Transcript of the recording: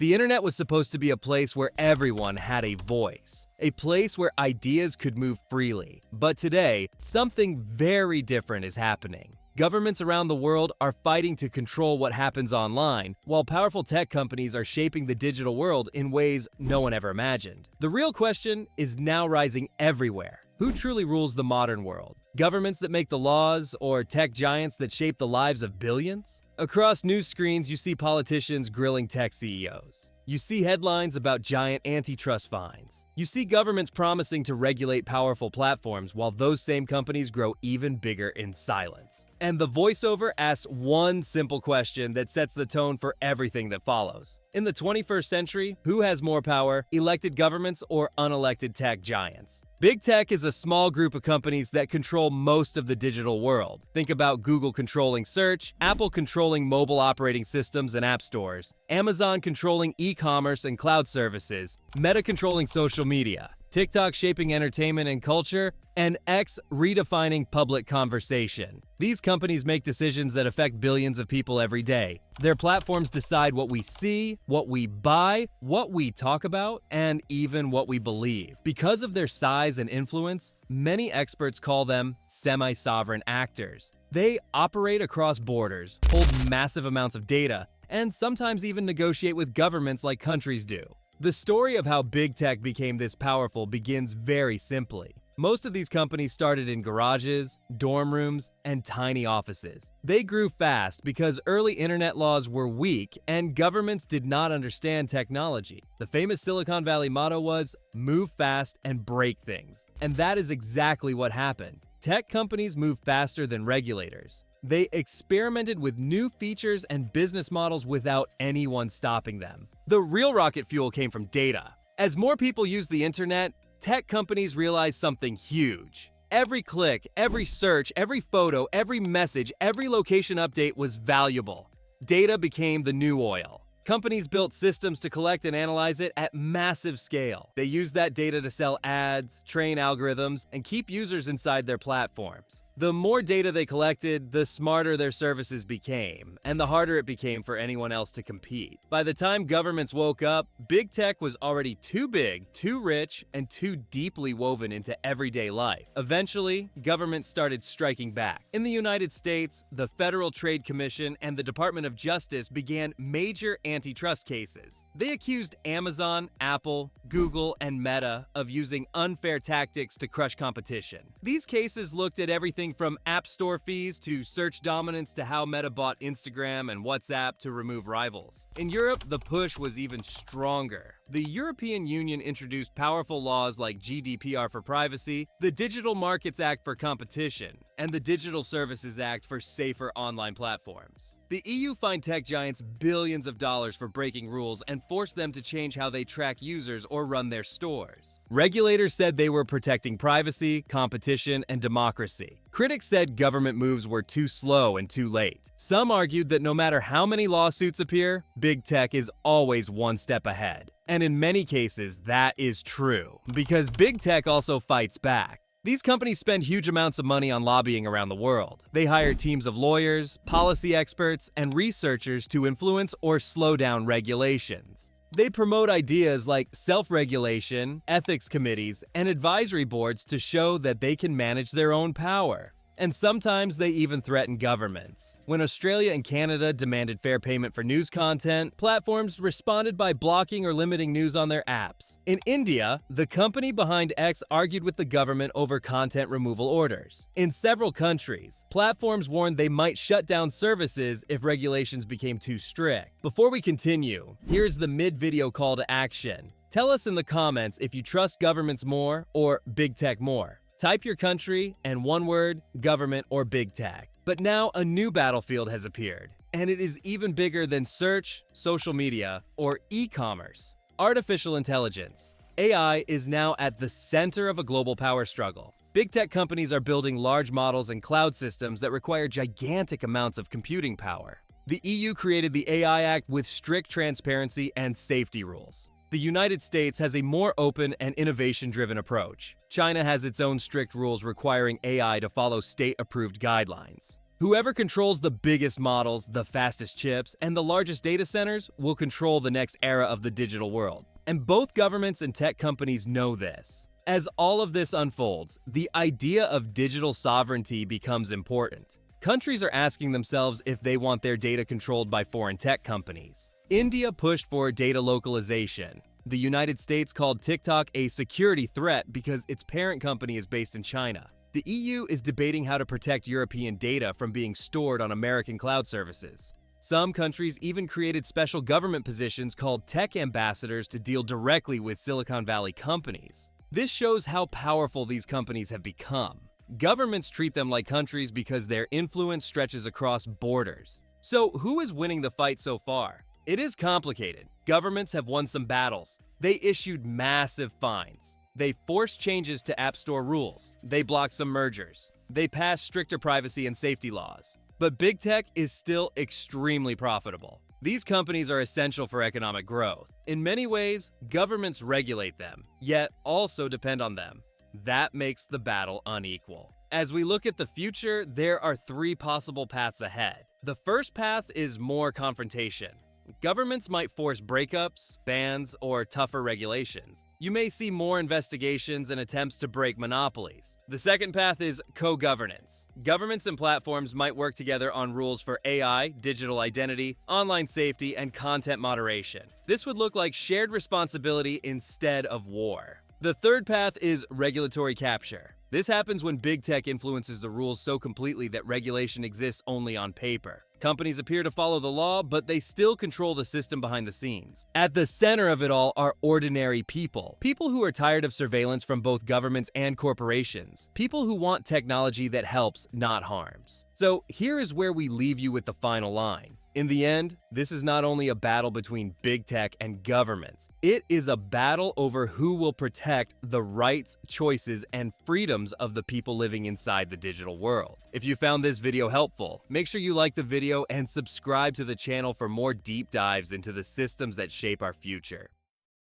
The internet was supposed to be a place where everyone had a voice, a place where ideas could move freely. But today, something very different is happening. Governments around the world are fighting to control what happens online, while powerful tech companies are shaping the digital world in ways no one ever imagined. The real question is now rising everywhere. Who truly rules the modern world? Governments that make the laws, or tech giants that shape the lives of billions? Across news screens, you see politicians grilling tech CEOs. You see headlines about giant antitrust fines. You see governments promising to regulate powerful platforms while those same companies grow even bigger in silence. And the voiceover asks one simple question that sets the tone for everything that follows. In the 21st century, who has more power, elected governments or unelected tech giants? Big tech is a small group of companies that control most of the digital world. Think about Google controlling search, Apple controlling mobile operating systems and app stores, Amazon controlling e-commerce and cloud services, Meta controlling social media, TikTok shaping entertainment and culture, and X redefining public conversation. These companies make decisions that affect billions of people every day. Their platforms decide what we see, what we buy, what we talk about, and even what we believe. Because of their size and influence, many experts call them semi-sovereign actors. They operate across borders, hold massive amounts of data, and sometimes even negotiate with governments like countries do. The story of how big tech became this powerful begins very simply. Most of these companies started in garages, dorm rooms, and tiny offices. They grew fast because early internet laws were weak and governments did not understand technology. The famous Silicon Valley motto was, "Move fast and break things." And that is exactly what happened. Tech companies move faster than regulators. They experimented with new features and business models without anyone stopping them. The real rocket fuel came from data. As more people use the internet, tech companies realized something huge. Every click, every search, every photo, every message, every location update was valuable. Data became the new oil. Companies built systems to collect and analyze it at massive scale. They used that data to sell ads, train algorithms, and keep users inside their platforms. The more data they collected, the smarter their services became, and the harder it became for anyone else to compete. By the time governments woke up, big tech was already too big, too rich, and too deeply woven into everyday life. Eventually, governments started striking back. In the United States, the Federal Trade Commission and the Department of Justice began major antitrust cases. They accused Amazon, Apple, Google, and Meta of using unfair tactics to crush competition. These cases looked at everything from app store fees to search dominance to how Meta bought Instagram and WhatsApp to remove rivals. In Europe, the push was even stronger. The European Union introduced powerful laws like GDPR for privacy, the Digital Markets Act for competition, and the Digital Services Act for safer online platforms. The EU fined tech giants billions of dollars for breaking rules and forced them to change how they track users or run their stores. Regulators said they were protecting privacy, competition, and democracy. Critics said government moves were too slow and too late. Some argued that no matter how many lawsuits appear, big tech is always one step ahead. And in many cases, that is true, because big tech also fights back. These companies spend huge amounts of money on lobbying around the world. They hire teams of lawyers, policy experts, and researchers to influence or slow down regulations. They promote ideas like self-regulation, ethics committees, and advisory boards to show that they can manage their own power. And sometimes they even threaten governments. When Australia and Canada demanded fair payment for news content, platforms responded by blocking or limiting news on their apps. In India, the company behind X argued with the government over content removal orders. In several countries, platforms warned they might shut down services if regulations became too strict. Before we continue, here's the mid-video call to action. Tell us in the comments if you trust governments more or big tech more. Type your country and one word, government or big tech. But now a new battlefield has appeared, and it is even bigger than search, social media, or e-commerce. Artificial intelligence. AI is now at the center of a global power struggle. Big tech companies are building large models and cloud systems that require gigantic amounts of computing power. The EU created the AI Act with strict transparency and safety rules. The United States has a more open and innovation-driven approach. China has its own strict rules requiring AI to follow state-approved guidelines. Whoever controls the biggest models, the fastest chips, and the largest data centers will control the next era of the digital world. And both governments and tech companies know this. As all of this unfolds, the idea of digital sovereignty becomes important. Countries are asking themselves if they want their data controlled by foreign tech companies. India pushed for data localization. The United States called TikTok a security threat because its parent company is based in China. The EU is debating how to protect European data from being stored on American cloud services. Some countries even created special government positions called tech ambassadors to deal directly with Silicon Valley companies. This shows how powerful these companies have become. Governments treat them like countries because their influence stretches across borders. So who is winning the fight so far? It is complicated. Governments have won some battles. They issued massive fines. They forced changes to App Store rules. They blocked some mergers. They passed stricter privacy and safety laws. But big tech is still extremely profitable. These companies are essential for economic growth. In many ways, governments regulate them, yet also depend on them. That makes the battle unequal. As we look at the future, there are three possible paths ahead. The first path is more confrontation. Governments might force breakups, bans, or tougher regulations. You may see more investigations and attempts to break monopolies. The second path is co-governance. Governments and platforms might work together on rules for AI, digital identity, online safety, and content moderation. This would look like shared responsibility instead of war. The third path is regulatory capture. This happens when big tech influences the rules so completely that regulation exists only on paper. Companies appear to follow the law, but they still control the system behind the scenes. At the center of it all are ordinary people. People who are tired of surveillance from both governments and corporations. People who want technology that helps, not harms. So here is where we leave you with the final line. In the end, this is not only a battle between big tech and governments. It is a battle over who will protect the rights, choices, and freedoms of the people living inside the digital world. If you found this video helpful, make sure you like the video and subscribe to the channel for more deep dives into the systems that shape our future.